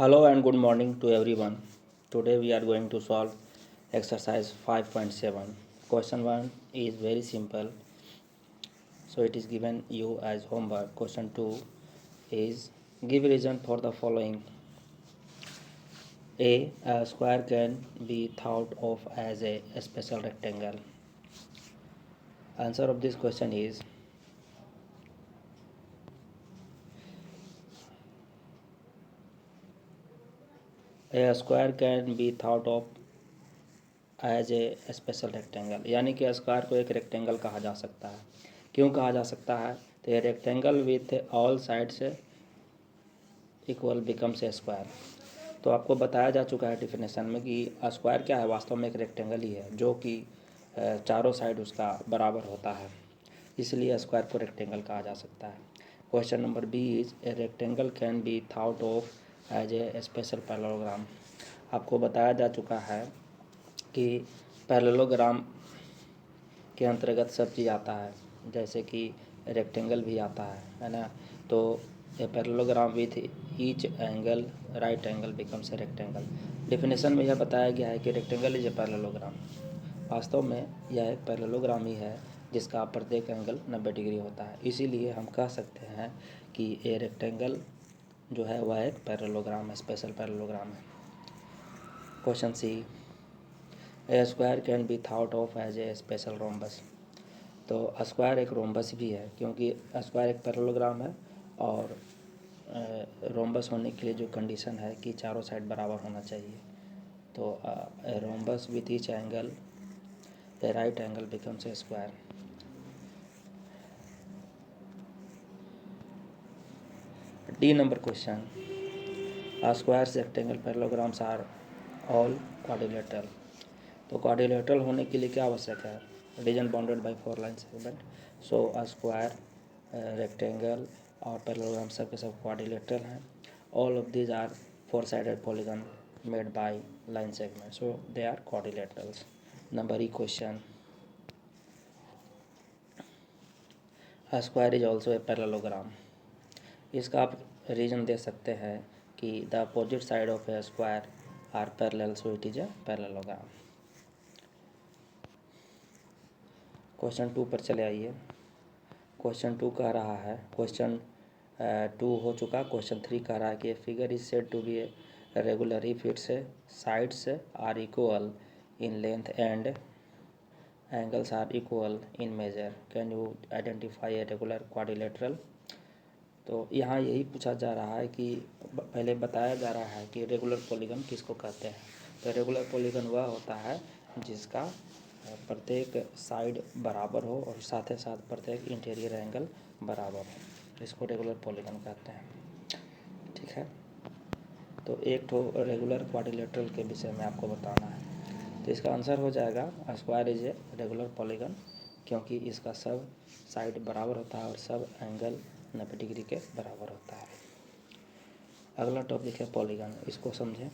Hello and good morning to everyone. Today we are going to solve exercise 5.7. Question 1 is very simple. So it is given you as homework. Question 2 is give reason for the following. A square can be thought of as a special rectangle. Answer of this question is a square can be thought of as a special rectangle, यानी कि square को एक rectangle कहा जा सकता है। क्यों कहा जा सकता है? तो ये rectangle with all sides equal becomes a square. तो आपको बताया जा चुका है डिफिनेशन में कि स्क्वायर क्या है, वास्तव में एक रेक्टेंगल ही है जो कि चारों साइड उसका बराबर होता है, इसलिए स्क्वायर को रेक्टेंगल कहा जा सकता है। Question number B is a rectangle can be thought of as a special parallelogram. आपको बताया जा चुका है कि पैरेललोग्राम के अंतर्गत सब चीज़ आता है, जैसे कि रेक्टेंगल भी आता है ना। तो a parallelogram with each angle right angle becomes a rectangle. Definition में यह बताया गया है कि रेक्टेंगल इज ए पैरेललोग्राम। वास्तव में यह एक पैरेललोग्राम ही है जिसका प्रत्येक एंगल 90 डिग्री होता है, इसीलिए हम कह सकते हैं कि ए रेक्टेंगल जो है वह एक पैरेललोग्राम है, स्पेशल पैरेललोग्राम है। Question C a square can be thought of as a special rhombus. तो स्क्वायर एक रोम्बस भी है, क्योंकि स्क्वायर एक पैरेललोग्राम है और रोम्बस होने के लिए जो कंडीशन है कि चारों साइड बराबर होना चाहिए। तो rhombus with each angle a right angle becomes a square. D number question, squares rectangle parallelograms are all quadrilateral. तो क्वाड्रिलेटरल होने के लिए क्या आवश्यक है? Reason bounded by 4 line segment. So square, rectangle और पैरेललोग्राम सब के सब क्वाड्रिलेटरल हैं। All of these are 4 sided polygon made by line segment, so they are quadrilaterals. Number E question, square is also a parallelogram. इसका आप reason दे सकते हैं कि the opposite side of a square are parallel, so it is a parallelogram. Question 2 पर चले आइए। Question 2 कह रहा है, क्वेश्चन 2 हो चुका, क्वेश्चन 3 कह रहा है कि figure is said to be a regular if its sides are equal in length and angles are equal in measure, can you identify a regular quadrilateral. तो यहाँ यही पूछा जा रहा है कि पहले बताया जा रहा है कि रेगुलर पॉलीगन किसको कहते हैं। तो रेगुलर पॉलीगन वह होता है जिसका प्रत्येक साइड बराबर हो और साथ ही साथ प्रत्येक इंटीरियर एंगल बराबर हो, इसको रेगुलर पॉलीगन कहते हैं। ठीक है, तो एक तो रेगुलर क्वाड्रिलेटरल के विषय में आपको बताना है। तो इसका आंसर हो जाएगा square is a regular polygon, क्योंकि इसका सब साइड बराबर होता है और सब एंगल 90 डिग्री के बराबर होता है। अगला टॉपिक है पॉलीगन, इसको समझें।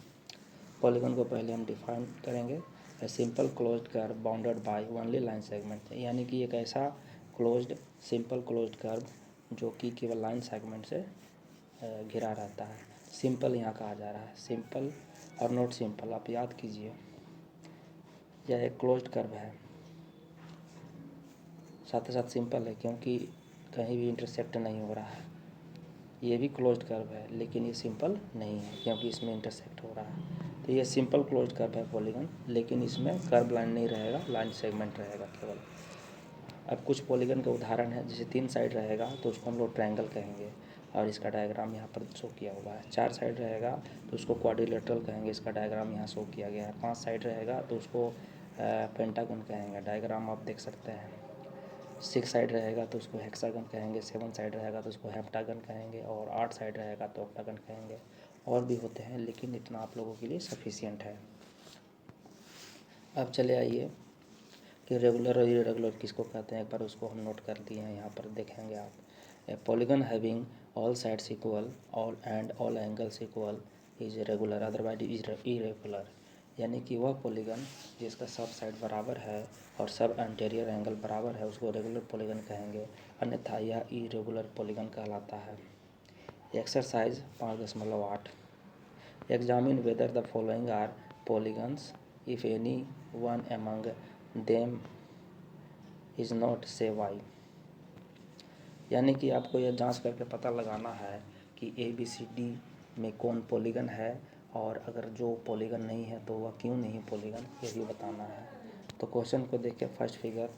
पॉलीगन को पहले हम डिफाइन करेंगे। A simple closed curve bounded by only line segment, यानी कि एक ऐसा क्लोज्ड सिंपल क्लोज्ड कर्व जो कि केवल लाइन सेगमेंट से घिरा रहता है। सिंपल यहाँ कहा जा रहा है, सिंपल और नॉट सिंपल आप याद कीजिए। यह एक क्लोज्ड कर्व है, साथ ही साथ सिंपल है क्योंकि कहीं भी इंटरसेक्ट नहीं हो रहा है। ये भी क्लोज्ड कर्व है लेकिन ये सिंपल नहीं है क्योंकि इसमें इंटरसेक्ट हो रहा है। तो ये सिंपल क्लोज्ड कर्व है पॉलीगन, लेकिन इसमें कर्व लाइन नहीं रहेगा, लाइन सेगमेंट रहेगा केवल। अब कुछ पॉलीगन का उदाहरण है, जैसे 3 साइड रहेगा तो उसको हम लोग ट्रायंगल कहेंगे और इसका डायग्राम यहाँ पर शो किया हुआ है। 4 साइड रहेगा तो उसको क्वाड्रिलेटरल कहेंगे, इसका डायग्राम यहाँ शो किया गया है। 5 साइड रहेगा तो उसको पेंटागन कहेंगे, डायग्राम आप देख सकते हैं। 6 साइड रहेगा तो उसको हेक्सागन कहेंगे, 7 साइड रहेगा तो उसको हेप्टागन कहेंगे और 8 साइड रहेगा तो ऑक्टागन कहेंगे। और भी होते हैं लेकिन इतना आप लोगों के लिए सफिशिएंट है। अब चले आइए कि रेगुलर और इरेगुलर किसको कहते हैं, एक बार उसको हम नोट कर दिए हैं, यहाँ पर देखेंगे आप। ए polygon having all sides equal all and all angles equal is regular, otherwise is irregular. यानी कि वह पॉलीगन जिसका सब साइड बराबर है और सब एंटीरियर एंगल बराबर है उसको रेगुलर पॉलीगन कहेंगे, अन्यथा यह इरेगुलर पॉलीगन कहलाता है। Exercise 5.8, examine whether the following are polygons, if any one among them is not, say why. यानी कि आपको यह जांच करके पता लगाना है कि ABCD में कौन पॉलीगन है, और अगर जो पॉलीगन नहीं है तो वह क्यों नहीं पॉलीगन, ये भी बताना है। तो क्वेश्चन को देख के फर्स्ट फिगर,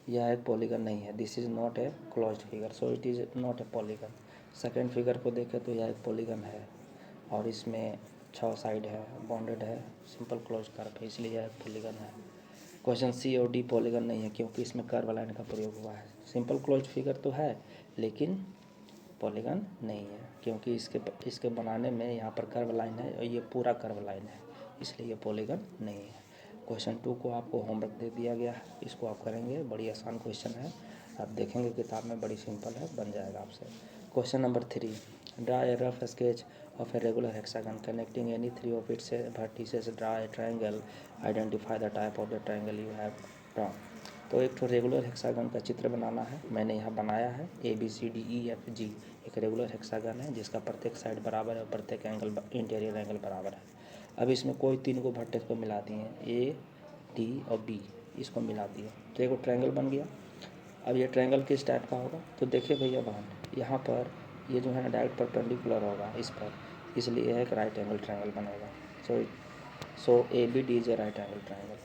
यह एक पॉलीगन नहीं है, this is not a closed figure, so it is not a polygon. Second figure को देखें तो यह एक पॉलीगन है और इसमें 6 साइड है, बॉन्डेड है, सिंपल क्लोज कर्व है, इसलिए यह एक पॉलीगन है। क्वेश्चन C और D पॉलीगन नहीं है क्योंकि इसमें कर्व लाइन का प्रयोग हुआ है। सिंपल क्लोज फिगर तो है लेकिन पॉलीगन नहीं है क्योंकि इसके बनाने में यहाँ पर कर्व लाइन है और ये पूरा कर्व लाइन है, इसलिए ये पॉलीगन नहीं है। क्वेश्चन 2 को आपको होमवर्क दे दिया गया है, इसको आप करेंगे, बड़ी आसान क्वेश्चन है, आप देखेंगे किताब में, बड़ी सिंपल है, बन जाएगा आपसे। Question number 3, draw a rough sketch of a regular hexagon connecting any 3 of its vertices, draw a triangle, identify the type of the triangle you have drawn. तो एक तो रेगुलर हेक्सागन का चित्र बनाना है, मैंने यहाँ बनाया है ABCDEFG, एक रेगुलर हेक्सागन है जिसका प्रत्येक साइड बराबर है और प्रत्येक एंगल, इंटीरियर एंगल बराबर है। अब इसमें कोई 3 को वर्टेक्स को मिला दिए, A, D और B, इसको मिला दिए तो एक ट्रायंगल बन गया। अब ये ट्रायंगल किस टाइप का होगा, तो देखिए भैया बहन, यहाँ पर ये जो है ना डायरेक्ट परपेंडिकुलर होगा इस पर, इसलिए यह एक राइट एंगल ट्रायंगल बनेगा। सो ABD is a right angle triangle.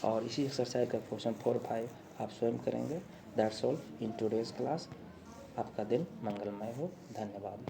और इसी एक्सरसाइज का क्वेश्चन 4, 5 आप स्वयं करेंगे। That's all in today's class. आपका दिन मंगलमय हो। धन्यवाद।